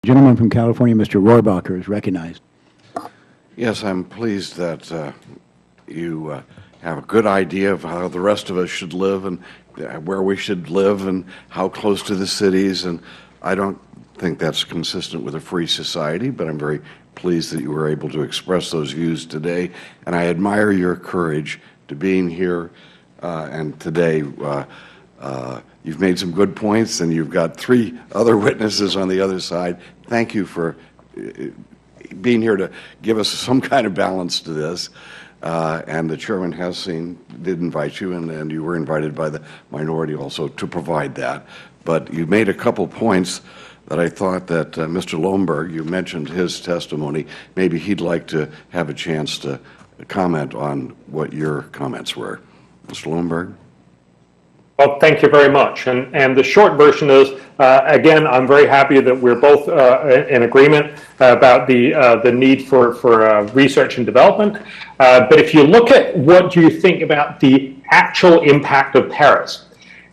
Gentleman from California, Mr. Rohrabacher, is recognized. Yes, I'm pleased that you have a good idea of how the rest of us should live and where we should live and how close to the cities. And I don't think that's consistent with a free society, but I'm very pleased that you were able to express those views today. And I admire your courage to being here and today. You've made some good points, and you've got 3 other witnesses on the other side. Thank you for being here to give us some kind of balance to this. And the chairman did invite you, and you were invited by the minority also to provide that. But you made a couple points that I thought that Mr. Lowenberg, you mentioned his testimony. Maybe he'd like to have a chance to comment on what your comments were. Mr. Lowenberg? Well, thank you very much. And the short version is, again, I'm very happy that we're both in agreement about the need for research and development. But if you look at what you think about the actual impact of Paris,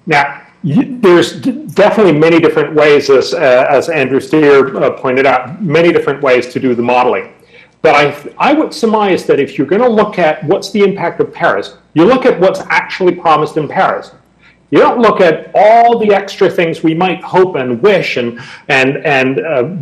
now, there's definitely many different ways, as Andrew Steer pointed out, many different ways to do the modeling. But I would surmise that if you're going to look at what's the impact of Paris, you look at what's actually promised in Paris. You don't look at all the extra things we might hope and wish and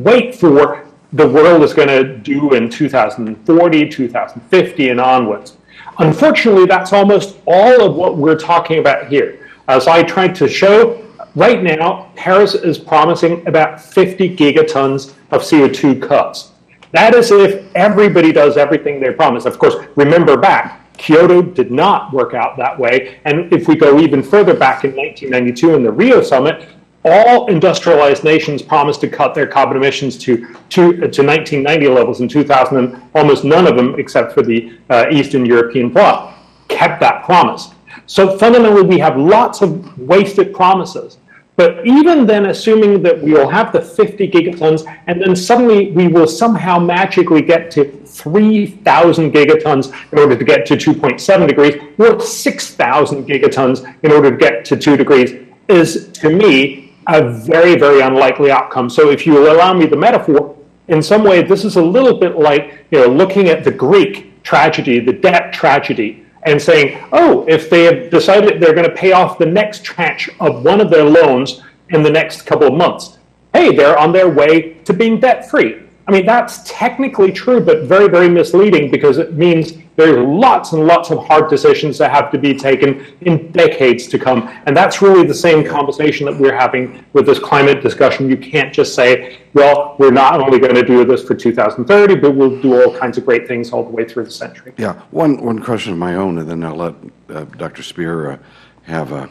wait for the world is going to do in 2040, 2050, and onwards. Unfortunately, that's almost all of what we're talking about here. As I tried to show, right now, Paris is promising about 50 gigatons of CO2 cuts. That is if everybody does everything they promise. Of course, remember back, Kyoto did not work out that way. And if we go even further back in 1992 in the Rio summit, all industrialized nations promised to cut their carbon emissions to 1990 levels in 2000, and almost none of them, except for the Eastern European bloc, kept that promise. So fundamentally, we have lots of wasted promises. But even then, assuming that we will have the 50 gigatons, and then suddenly we will somehow magically get to 3,000 gigatons in order to get to 2.7 degrees, or 6,000 gigatons in order to get to 2 degrees, is, to me, a very, very unlikely outcome. So if you will allow me the metaphor, in some way, this is a little bit like, looking at the Greek tragedy, the debt tragedy, and saying, oh, if they have decided they're going to pay off the next tranche of one of their loans in the next couple of months, hey, they're on their way to being debt-free. I mean, that's technically true, but very, very misleading, because it means there are lots and lots of hard decisions that have to be taken in decades to come. And that's really the same conversation that we're having with this climate discussion. You can't just say, well, we're not only going to do this for 2030, but we'll do all kinds of great things all the way through the century. Yeah, one question of my own, and then I'll let Dr. Spear have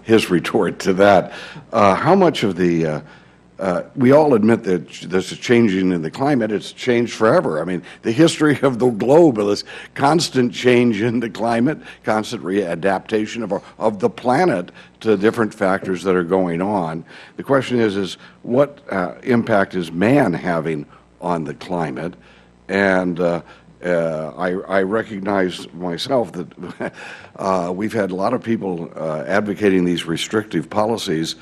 his retort to that. How much of the we all admit that there's a changing in the climate. It's changed forever. I mean, the history of the globe is constant change in the climate, constant readaptation of the planet to different factors that are going on. The question is what impact is man having on the climate? And I recognize myself that we've had a lot of people advocating these restrictive policies.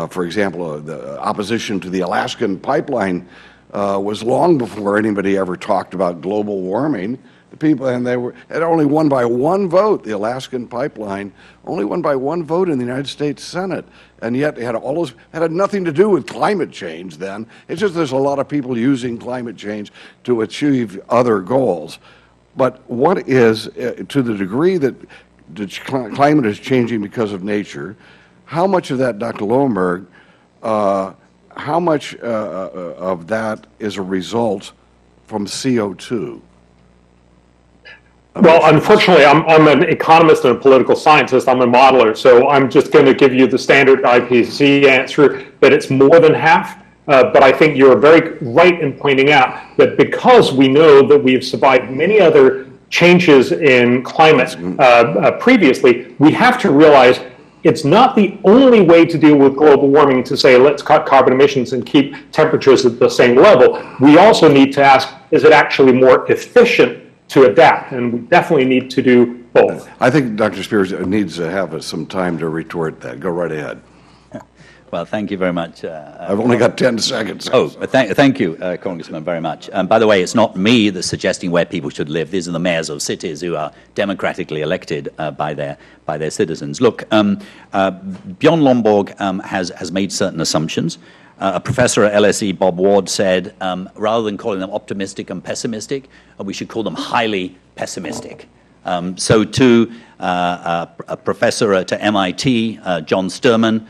For example, the opposition to the Alaskan pipeline was long before anybody ever talked about global warming. The people, and they had only won by 1 vote. The Alaskan pipeline only won by 1 vote in the United States Senate, and yet it had nothing to do with climate change. Then it's just there's a lot of people using climate change to achieve other goals. But what is, to the degree that the climate is changing because of nature? How much of that, Dr. Lowenberg, how much of that is a result from CO2? Well, unfortunately, I'm an economist and a political scientist. I'm a modeler, so I'm just going to give you the standard IPCC answer that it's more than half. But I think you're very right in pointing out that because we know that we've survived many other changes in climate previously, we have to realize it's not the only way to deal with global warming to say, let's cut carbon emissions and keep temperatures at the same level. We also need to ask, is it actually more efficient to adapt? And we definitely need to do both. I think Dr. Spears needs to have some time to retort that. Go right ahead. Well, thank you very much. I've only got 10 seconds. Thank you, Congressman, very much. By the way, it's not me that's suggesting where people should live. These are the mayors of cities who are democratically elected by their citizens. Look, Bjorn Lomborg has made certain assumptions. A professor at LSE, Bob Ward, said rather than calling them optimistic and pessimistic, we should call them highly pessimistic. So too, a professor at MIT, John Sturman,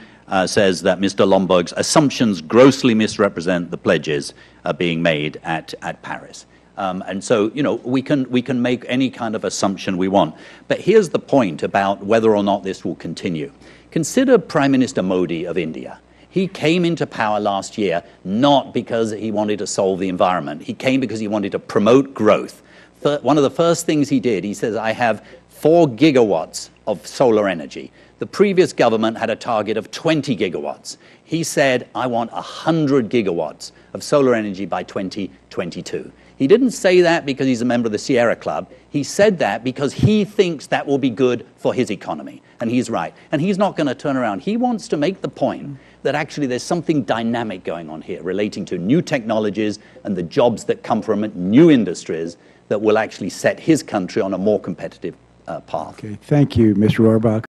says that Mr. Lomborg's assumptions grossly misrepresent the pledges being made at Paris. And so, you know, we can make any kind of assumption we want. But here's the point about whether or not this will continue. Consider Prime Minister Modi of India. He came into power last year not because he wanted to solve the environment. He came because he wanted to promote growth. One of the first things he did, he says, I have 4 gigawatts of solar energy. The previous government had a target of 20 gigawatts. He said, I want 100 gigawatts of solar energy by 2022. He didn't say that because he's a member of the Sierra Club. He said that because he thinks that will be good for his economy. And he's right. And he's not going to turn around. He wants to make the point that actually there's something dynamic going on here relating to new technologies and the jobs that come from it, new industries that will actually set his country on a more competitive path. Okay, thank you, Mr. Rohrabacher.